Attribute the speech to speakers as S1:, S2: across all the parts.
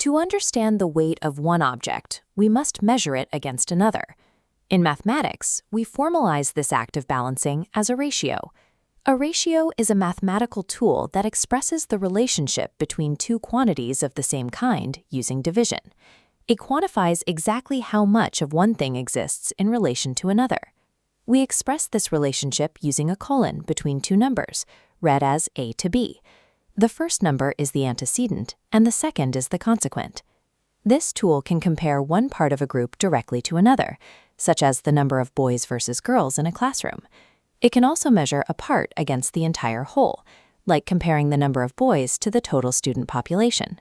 S1: To understand the weight of one object, we must measure it against another. In mathematics, we formalize this act of balancing as a ratio. A ratio is a mathematical tool that expresses the relationship between two quantities of the same kind using division. It quantifies exactly how much of one thing exists in relation to another. We express this relationship using a colon between two numbers, read as A to B. The first number is the antecedent, and the second is the consequent. This tool can compare one part of a group directly to another, such as the number of boys versus girls in a classroom. It can also measure a part against the entire whole, like comparing the number of boys to the total student population.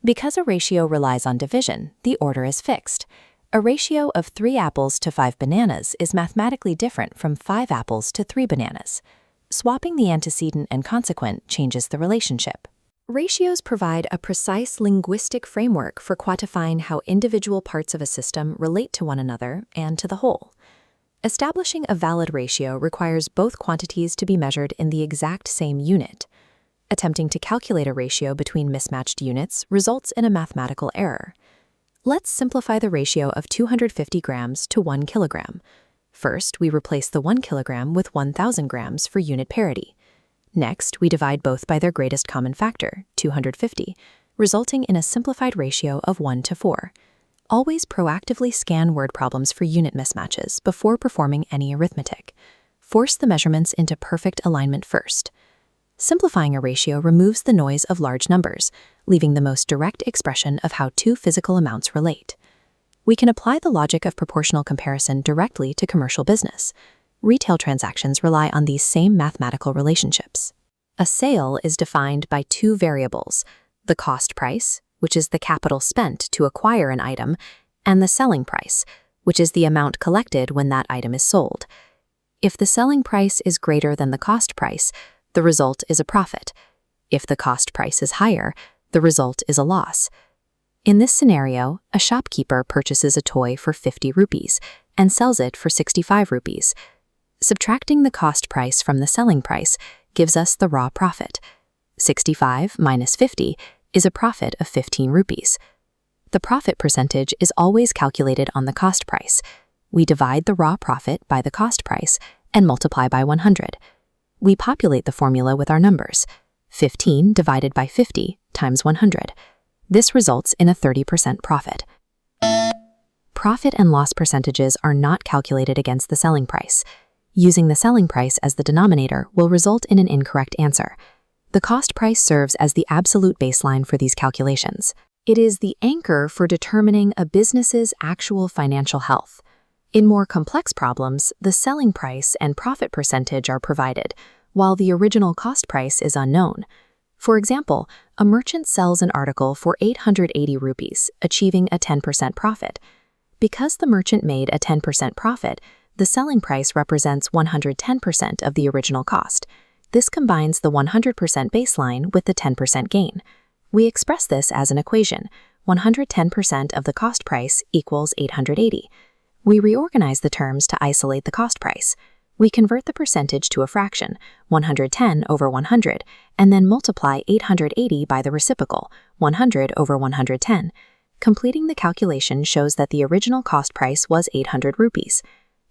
S1: Because a ratio relies on division, the order is fixed. A ratio of 3 apples to 5 bananas is mathematically different from 5 apples to 3 bananas. Swapping the antecedent and consequent changes the relationship. Ratios provide a precise linguistic framework for quantifying how individual parts of a system relate to one another and to the whole. Establishing a valid ratio requires both quantities to be measured in the exact same unit. Attempting to calculate a ratio between mismatched units results in a mathematical error. Let's simplify the ratio of 250 grams to 1 kilogram. First, we replace the 1 kilogram with 1,000 grams for unit parity. Next, we divide both by their greatest common factor, 250, resulting in a simplified ratio of 1 to 4. Always proactively scan word problems for unit mismatches before performing any arithmetic. Force the measurements into perfect alignment first. Simplifying a ratio removes the noise of large numbers, leaving the most direct expression of how two physical amounts relate. We can apply the logic of proportional comparison directly to commercial business. Retail transactions rely on these same mathematical relationships. A sale is defined by two variables, the cost price, which is the capital spent to acquire an item, and the selling price, which is the amount collected when that item is sold. If the selling price is greater than the cost price, the result is a profit. If the cost price is higher, the result is a loss. In this scenario, a shopkeeper purchases a toy for 50 rupees and sells it for 65 rupees. Subtracting the cost price from the selling price gives us the raw profit. 65 minus 50 is a profit of 15 rupees. The profit percentage is always calculated on the cost price. We divide the raw profit by the cost price and multiply by 100. We populate the formula with our numbers. 15 divided by 50 times 100. This results in a 30% profit. Profit and loss percentages are not calculated against the selling price. Using the selling price as the denominator will result in an incorrect answer. The cost price serves as the absolute baseline for these calculations. It is the anchor for determining a business's actual financial health. In more complex problems, the selling price and profit percentage are provided, while the original cost price is unknown. For example, a merchant sells an article for 880 rupees, achieving a 10% profit. Because the merchant made a 10% profit, the selling price represents 110% of the original cost. This combines the 100% baseline with the 10% gain. We express this as an equation. 110% of the cost price equals 880. We reorganize the terms to isolate the cost price. We convert the percentage to a fraction, 110 over 100, and then multiply 880 by the reciprocal, 100 over 110. Completing the calculation shows that the original cost price was 800 rupees.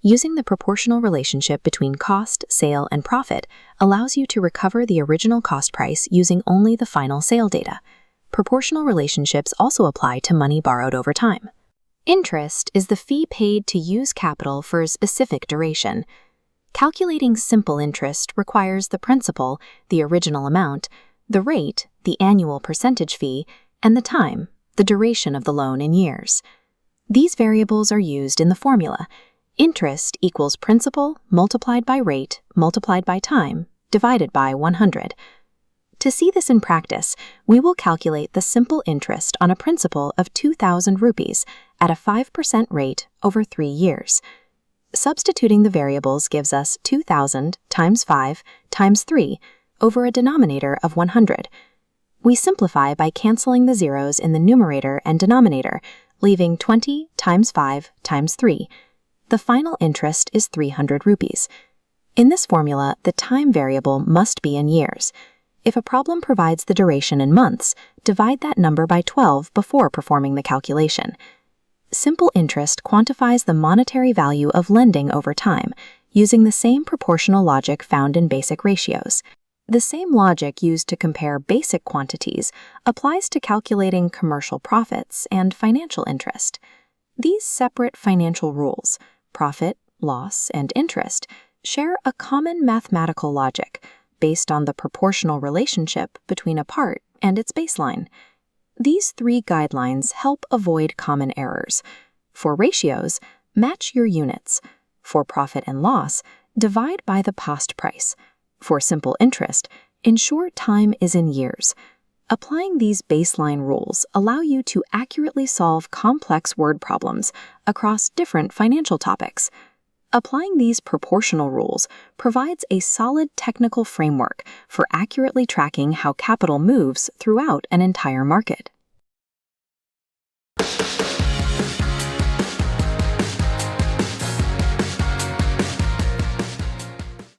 S1: Using the proportional relationship between cost, sale, and profit allows you to recover the original cost price using only the final sale data. Proportional relationships also apply to money borrowed over time. Interest is the fee paid to use capital for a specific duration. Calculating simple interest requires the principal, the original amount, the rate, the annual percentage fee, and the time, the duration of the loan in years. These variables are used in the formula. Interest equals principal multiplied by rate multiplied by time divided by 100. To see this in practice, we will calculate the simple interest on a principal of 2,000 rupees at a 5% rate over 3 years. Substituting the variables gives us 2,000 times 5 times 3 over a denominator of 100. We simplify by canceling the zeros in the numerator and denominator, leaving 20 times 5 times 3. The final interest is 300 rupees. In this formula, the time variable must be in years. If a problem provides the duration in months, divide that number by 12 before performing the calculation. Simple interest quantifies the monetary value of lending over time, using the same proportional logic found in basic ratios. The same logic used to compare basic quantities applies to calculating commercial profits and financial interest. These separate financial rules, profit, loss, and interest, share a common mathematical logic based on the proportional relationship between a part and its baseline. These three guidelines help avoid common errors. For ratios, match your units. For profit and loss, divide by the past price. For simple interest, ensure time is in years. Applying these baseline rules allow you to accurately solve complex word problems across different financial topics. Applying these proportional rules provides a solid technical framework for accurately tracking how capital moves throughout an entire market.